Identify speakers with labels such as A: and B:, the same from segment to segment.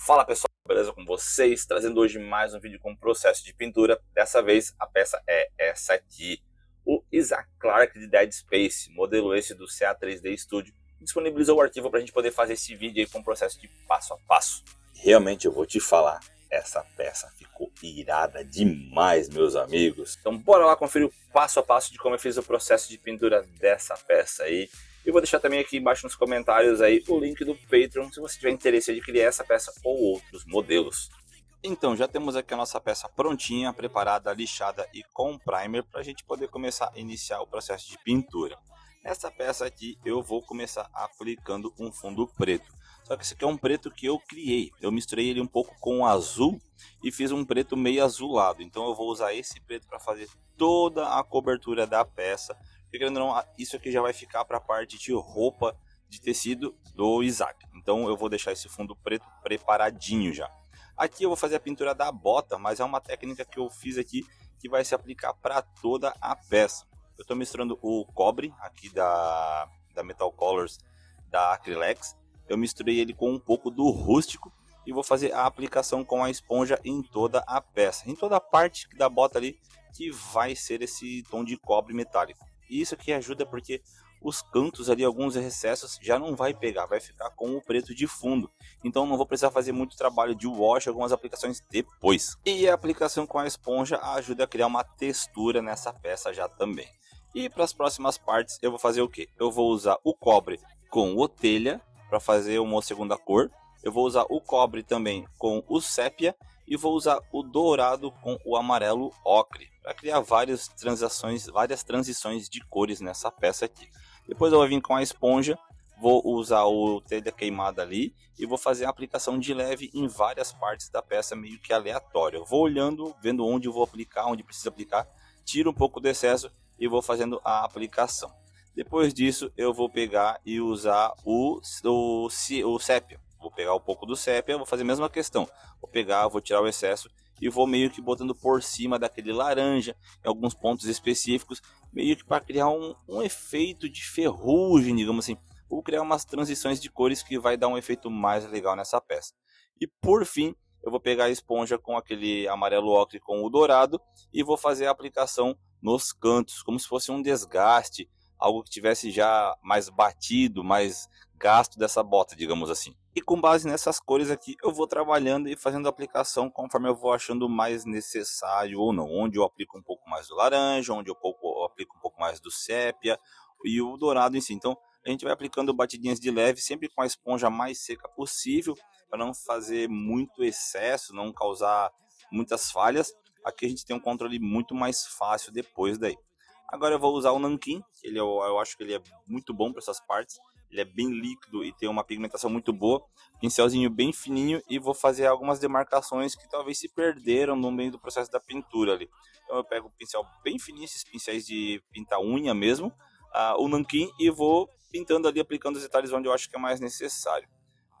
A: Fala pessoal, beleza com vocês? Trazendo hoje mais um vídeo com processo de pintura. Dessa vez a peça é essa aqui, o Isaac Clarke de Dead Space, modelo esse do CA3D Studio. Disponibilizou o arquivo para a gente poder fazer esse vídeo aí com o processo de passo a passo. Realmente eu vou te falar, essa peça ficou irada demais, meus amigos. Então bora lá conferir o passo a passo de como eu fiz o processo de pintura dessa peça aí. E vou deixar também aqui embaixo nos comentários aí o link do Patreon, se você tiver interesse em adquirir essa peça ou outros modelos. Então, já temos aqui a nossa peça prontinha, preparada, lixada e com primer para a gente poder começar a iniciar o processo de pintura. Nessa peça aqui eu vou começar aplicando um fundo preto. Só que esse aqui é um preto que eu criei. Eu misturei ele um pouco com azul e fiz um preto meio azulado. Então eu vou usar esse preto para fazer toda a cobertura da peça. Porque, querendo ou não, isso aqui já vai ficar para a parte de roupa de tecido do Isaac. Então eu vou deixar esse fundo preto preparadinho já. Aqui eu vou fazer a pintura da bota, mas é uma técnica que eu fiz aqui que vai se aplicar para toda a peça. Eu estou misturando o cobre aqui da Metal Colors da Acrylex. Eu misturei ele com um pouco do rústico e vou fazer a aplicação com a esponja em toda a peça. Em toda a parte da bota ali que vai ser esse tom de cobre metálico. E isso aqui ajuda porque os cantos ali, alguns recessos, já não vai pegar, vai ficar com o preto de fundo. Então não vou precisar fazer muito trabalho de wash, algumas aplicações depois. E a aplicação com a esponja ajuda a criar uma textura nessa peça já também. E para as próximas partes eu vou fazer o que? Eu vou usar o cobre com o telha para fazer uma segunda cor. Eu vou usar o cobre também com o sépia. E vou usar o dourado com o amarelo ocre para criar várias transições de cores nessa peça aqui. Depois eu vou vir com a esponja, vou usar o telha queimada ali e vou fazer a aplicação de leve em várias partes da peça meio que aleatória. Eu vou olhando, vendo onde eu vou aplicar, onde precisa aplicar, tiro um pouco do excesso e vou fazendo a aplicação. Depois disso eu vou pegar e usar o sépia. Vou pegar um pouco do sépia, vou fazer a mesma questão. Vou pegar, vou tirar o excesso e vou meio que botando por cima daquele laranja, em alguns pontos específicos, meio que para criar um efeito de ferrugem, digamos assim. Vou criar umas transições de cores que vai dar um efeito mais legal nessa peça. E por fim, eu vou pegar a esponja com aquele amarelo ocre com o dourado e vou fazer a aplicação nos cantos, como se fosse um desgaste, algo que tivesse já mais batido, mais gasto dessa bota, digamos assim. E com base nessas cores aqui, eu vou trabalhando e fazendo a aplicação conforme eu vou achando mais necessário ou não. Onde eu aplico um pouco mais do laranja, onde eu aplico um pouco mais do sépia e o dourado em si. Então, a gente vai aplicando batidinhas de leve, sempre com a esponja mais seca possível, para não fazer muito excesso, não causar muitas falhas. Aqui a gente tem um controle muito mais fácil depois daí. Agora eu vou usar o nanquim, eu acho que ele é muito bom para essas partes. Ele é bem líquido e tem uma pigmentação muito boa. Pincelzinho bem fininho e vou fazer algumas demarcações que talvez se perderam no meio do processo da pintura ali. Então eu pego o pincel bem fininho, esses pincéis de pintar unha mesmo, o nanquim, e vou pintando ali, aplicando os detalhes onde eu acho que é mais necessário.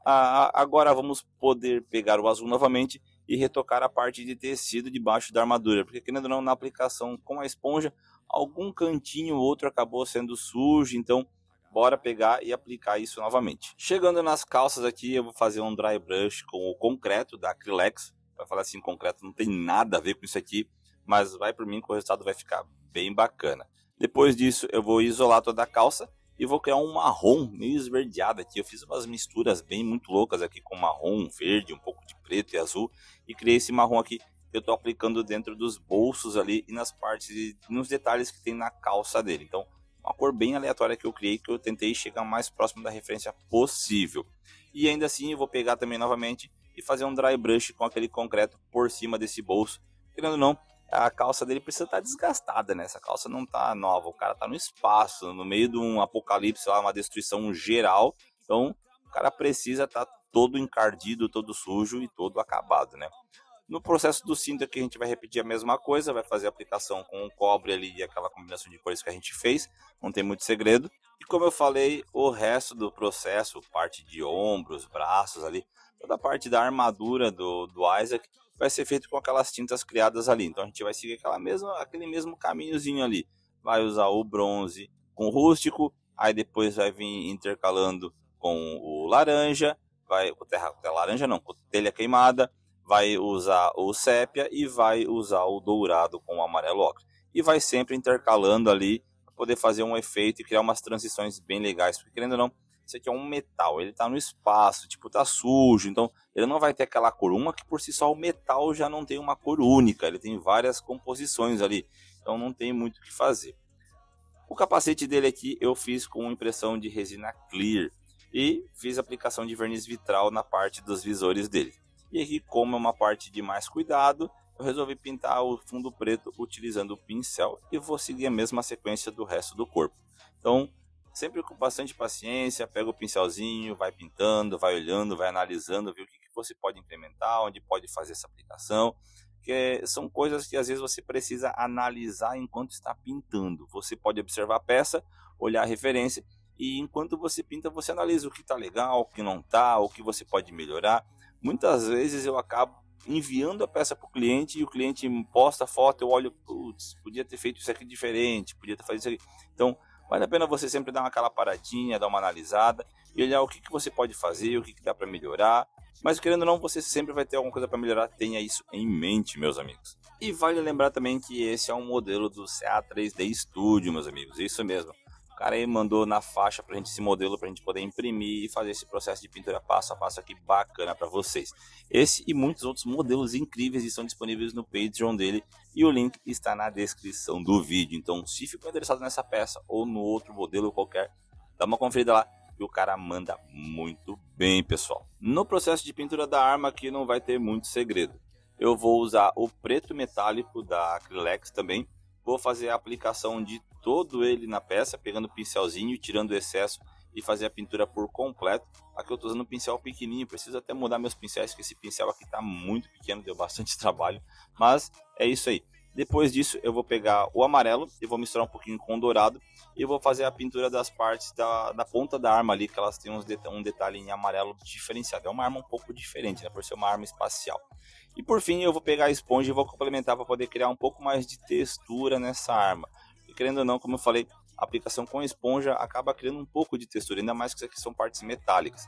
A: Agora vamos poder pegar o azul novamente e retocar a parte de tecido debaixo da armadura, porque querendo ou não, na aplicação com a esponja, algum cantinho ou outro acabou sendo sujo, então bora pegar e aplicar isso novamente. Chegando nas calças aqui, eu vou fazer um dry brush com o concreto da Acrylex. Vai falar assim, concreto não tem nada a ver com isso aqui, mas vai por mim que o resultado vai ficar bem bacana. Depois disso, eu vou isolar toda a calça e vou criar um marrom meio esverdeado aqui. Eu fiz umas misturas bem muito loucas aqui com marrom, verde, um pouco de preto e azul, e criei esse marrom aqui que eu estou aplicando dentro dos bolsos ali e nas partes, nos detalhes que tem na calça dele. Então, uma cor bem aleatória que eu criei, que eu tentei chegar mais próximo da referência possível. E ainda assim eu vou pegar também novamente e fazer um dry brush com aquele concreto por cima desse bolso. Querendo ou não, a calça dele precisa estar desgastada, né? Essa calça não está nova, o cara está no espaço, no meio de um apocalipse, uma destruição geral. Então o cara precisa estar todo encardido, todo sujo e todo acabado, né? No processo do cinto aqui a gente vai repetir a mesma coisa, vai fazer a aplicação com o cobre ali e aquela combinação de cores que a gente fez, não tem muito segredo. E como eu falei, o resto do processo, parte de ombros, braços ali, toda a parte da armadura do Isaac vai ser feito com aquelas tintas criadas ali. Então a gente vai seguir aquele mesmo caminhozinho ali. Vai usar o bronze com o rústico, aí depois vai vir intercalando com o laranja, vai com terra laranja não, com telha queimada, vai usar o sépia e vai usar o dourado com o amarelo ocre. E vai sempre intercalando ali para poder fazer um efeito e criar umas transições bem legais, porque querendo ou não, isso aqui é um metal, ele tá no espaço, tipo, tá sujo, então ele não vai ter aquela cor. Uma que por si só o metal já não tem uma cor única, ele tem várias composições ali, então não tem muito o que fazer. O capacete dele aqui eu fiz com impressão de resina clear e fiz aplicação de verniz vitral na parte dos visores dele. E aqui, como é uma parte de mais cuidado, eu resolvi pintar o fundo preto utilizando o pincel e vou seguir a mesma sequência do resto do corpo. Então, sempre com bastante paciência, pega o pincelzinho, vai pintando, vai olhando, vai analisando, ver o que você pode implementar, onde pode fazer essa aplicação. Que são coisas que às vezes você precisa analisar enquanto está pintando. Você pode observar a peça, olhar a referência e enquanto você pinta, você analisa o que está legal, o que não está, o que você pode melhorar. Muitas vezes eu acabo enviando a peça para o cliente e o cliente me posta a foto, eu olho, putz, podia ter feito isso aqui diferente, podia ter feito isso aqui. Então, vale a pena você sempre dar aquela paradinha, dar uma analisada e olhar o que você pode fazer, o que dá para melhorar. Mas querendo ou não, você sempre vai ter alguma coisa para melhorar, tenha isso em mente, meus amigos. E vale lembrar também que esse é um modelo do CA3D Studio, meus amigos, isso mesmo. O cara aí mandou na faixa pra gente esse modelo, pra gente poder imprimir e fazer esse processo de pintura passo a passo aqui bacana para vocês. Esse e muitos outros modelos incríveis estão disponíveis no Patreon dele e o link está na descrição do vídeo. Então, se ficou interessado nessa peça ou no outro modelo qualquer, dá uma conferida lá. E o cara manda muito bem, pessoal. No processo de pintura da arma aqui não vai ter muito segredo. Eu vou usar o preto metálico da Acrylex também. Vou fazer a aplicação de todo ele na peça, pegando o pincelzinho, tirando o excesso e fazer a pintura por completo. Aqui eu estou usando um pincel pequenininho, preciso até mudar meus pincéis, porque esse pincel aqui está muito pequeno, deu bastante trabalho. Mas é isso aí. Depois disso eu vou pegar o amarelo e vou misturar um pouquinho com o dourado e vou fazer a pintura das partes da ponta da arma ali, que elas têm um detalhe em amarelo diferenciado. É uma arma um pouco diferente, né, por ser uma arma espacial. E por fim eu vou pegar a esponja e vou complementar para poder criar um pouco mais de textura nessa arma. E querendo ou não, como eu falei, a aplicação com esponja acaba criando um pouco de textura, ainda mais que isso aqui são partes metálicas.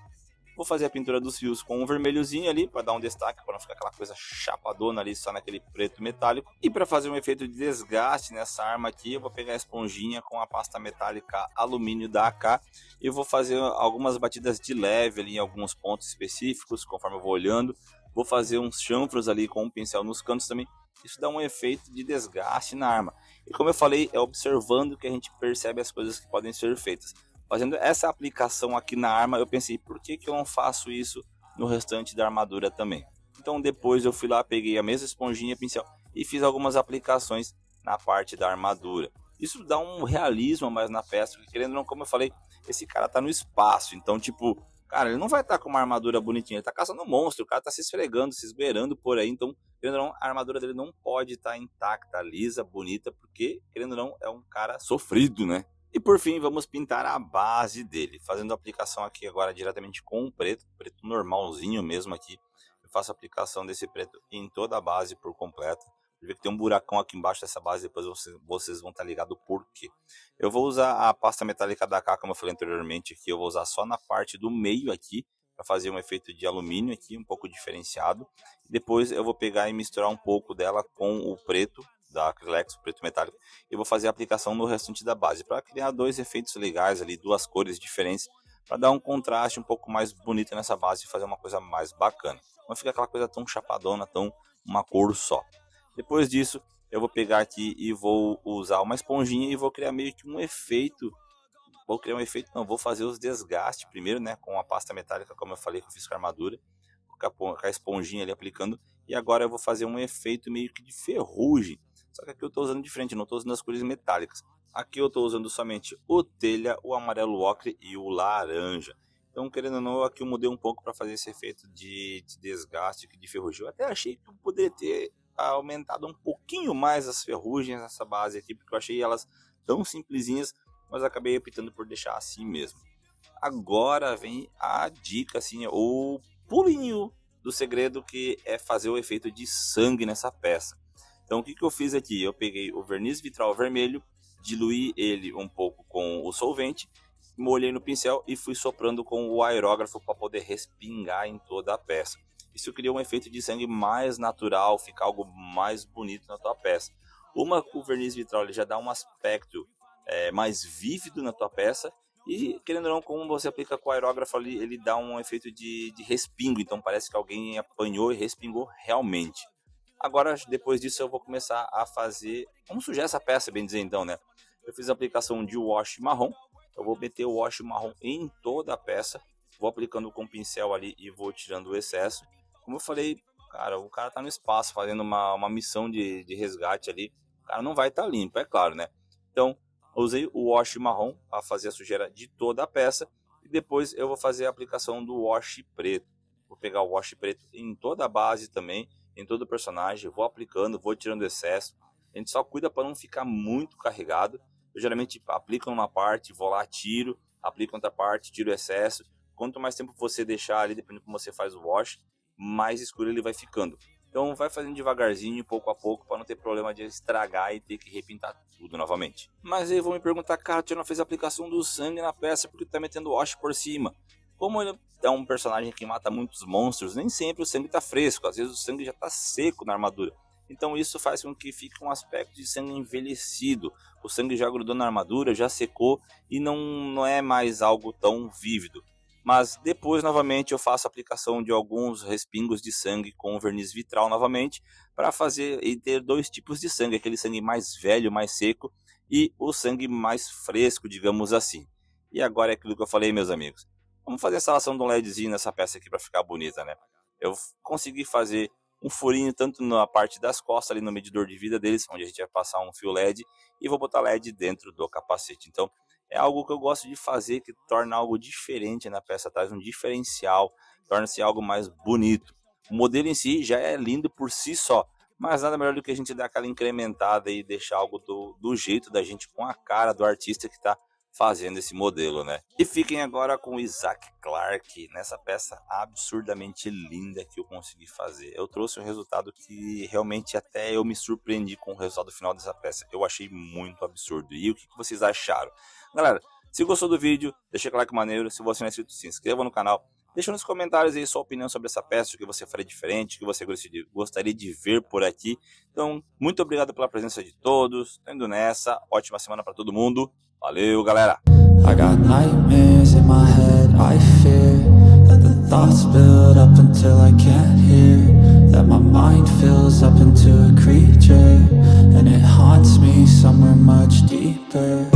A: Vou fazer a pintura dos fios com um vermelhozinho ali, para dar um destaque, para não ficar aquela coisa chapadona ali, só naquele preto metálico. E para fazer um efeito de desgaste nessa arma aqui, eu vou pegar a esponjinha com a pasta metálica alumínio da AK. E vou fazer algumas batidas de leve ali em alguns pontos específicos, conforme eu vou olhando. Vou fazer uns chanfros ali com um pincel nos cantos também. Isso dá um efeito de desgaste na arma. E como eu falei, é observando que a gente percebe as coisas que podem ser feitas. Fazendo essa aplicação aqui na arma, eu pensei, por que eu não faço isso no restante da armadura também? Então depois eu fui lá, peguei a mesma esponjinha, pincel e fiz algumas aplicações na parte da armadura. Isso dá um realismo mais na peça, porque querendo ou não, como eu falei, esse cara tá no espaço, então tipo, cara, ele não vai estar com uma armadura bonitinha, ele tá caçando um monstro, o cara tá se esfregando, se esgueirando por aí, então, querendo ou não, a armadura dele não pode estar intacta, lisa, bonita, porque, querendo ou não, é um cara sofrido, né? E por fim, vamos pintar a base dele, fazendo a aplicação aqui agora diretamente com o preto normalzinho mesmo aqui. Eu faço a aplicação desse preto em toda a base por completo. Vê que tem um buracão aqui embaixo dessa base, depois vocês vão estar ligados por quê. Eu vou usar a pasta metálica da AK, como eu falei anteriormente aqui, eu vou usar só na parte do meio aqui, para fazer um efeito de alumínio aqui, um pouco diferenciado. Depois eu vou pegar e misturar um pouco dela com o preto, da Acrylex, o preto metálico, e vou fazer a aplicação no restante da base, para criar dois efeitos legais ali, duas cores diferentes, para dar um contraste um pouco mais bonito nessa base e fazer uma coisa mais bacana. Não fica aquela coisa tão chapadona, tão uma cor só. Depois disso, eu vou pegar aqui e vou usar uma esponjinha e vou criar meio que um efeito. Vou fazer os desgastes primeiro, né, com a pasta metálica, como eu falei que eu fiz com a armadura, com a esponjinha ali aplicando, e agora eu vou fazer um efeito meio que de ferrugem. Só que aqui eu estou usando diferente, não estou usando as cores metálicas. Aqui eu estou usando somente o telha, o amarelo ocre e o laranja. Então, querendo ou não, aqui eu mudei um pouco para fazer esse efeito de desgaste, de ferrugem. Eu até achei que eu poderia ter aumentado um pouquinho mais as ferrugens nessa base aqui, porque eu achei elas tão simplesinhas, mas acabei optando por deixar assim mesmo. Agora vem a dica, assim, o pulinho do segredo, que é fazer o efeito de sangue nessa peça. Então o que eu fiz aqui? Eu peguei o verniz vitral vermelho, diluí ele um pouco com o solvente, molhei no pincel e fui soprando com o aerógrafo para poder respingar em toda a peça. Isso cria um efeito de sangue mais natural, fica algo mais bonito na tua peça. O verniz vitral ele já dá um aspecto mais vívido na tua peça, e querendo ou não, como você aplica com o aerógrafo ali, ele dá um efeito de respingo, então parece que alguém apanhou e respingou realmente. Agora, depois disso, eu vou começar a fazer, vamos sujar essa peça, bem dizer então, né? Eu fiz a aplicação de wash marrom, eu vou meter o wash marrom em toda a peça, vou aplicando com o pincel ali e vou tirando o excesso. Como eu falei, cara, o cara tá no espaço fazendo uma missão de resgate ali, o cara não vai estar limpo, é claro, né? Então, eu usei o wash marrom para fazer a sujeira de toda a peça, e depois eu vou fazer a aplicação do wash preto. Vou pegar o wash preto em toda a base também, em todo o personagem, vou aplicando, vou tirando o excesso. A gente só cuida para não ficar muito carregado. Eu geralmente aplico numa parte, vou lá, tiro, aplico outra parte, tiro o excesso. Quanto mais tempo você deixar ali, dependendo de como você faz o wash, mais escuro ele vai ficando. Então vai fazendo devagarzinho, pouco a pouco, para não ter problema de estragar e ter que repintar tudo novamente. Mas aí vão me perguntar, cara, tu não fez a aplicação do sangue na peça porque tu tá metendo wash por cima. Como ele é um personagem que mata muitos monstros, nem sempre o sangue está fresco, às vezes o sangue já está seco na armadura. Então isso faz com que fique um aspecto de sangue envelhecido. O sangue já grudou na armadura, já secou e não é mais algo tão vívido. Mas depois novamente eu faço a aplicação de alguns respingos de sangue com verniz vitral novamente, para fazer e ter dois tipos de sangue, aquele sangue mais velho, mais seco, e o sangue mais fresco, digamos assim. E agora é aquilo que eu falei, meus amigos. Vamos fazer a instalação de um LEDzinho nessa peça aqui para ficar bonita, né? Eu consegui fazer um furinho tanto na parte das costas, ali no medidor de vida deles, onde a gente vai passar um fio LED, e vou botar LED dentro do capacete. Então é algo que eu gosto de fazer, que torna algo diferente na peça, traz um diferencial, torna-se algo mais bonito. O modelo em si já é lindo por si só, mas nada melhor do que a gente dar aquela incrementada e deixar algo do jeito da gente, com a cara do artista que está fazendo esse modelo, né? E fiquem agora com o Isaac Clarke nessa peça absurdamente linda que eu consegui fazer. Eu trouxe um resultado que realmente até eu me surpreendi com o resultado final dessa peça. Eu achei muito absurdo. E o que vocês acharam? Galera, se gostou do vídeo, deixa aquele like maneiro. Se você não é inscrito, se inscreva no canal. Deixa nos comentários aí sua opinião sobre essa peça, o que você faria diferente, o que você gostaria de ver por aqui. Então, muito obrigado pela presença de todos. Tô indo nessa. Ótima semana para todo mundo. Valeu, galera!
B: I got nightmares in my head, I fear that the thoughts build up until I can't hear, that my mind fills up into a creature, and it haunts me somewhere much deeper.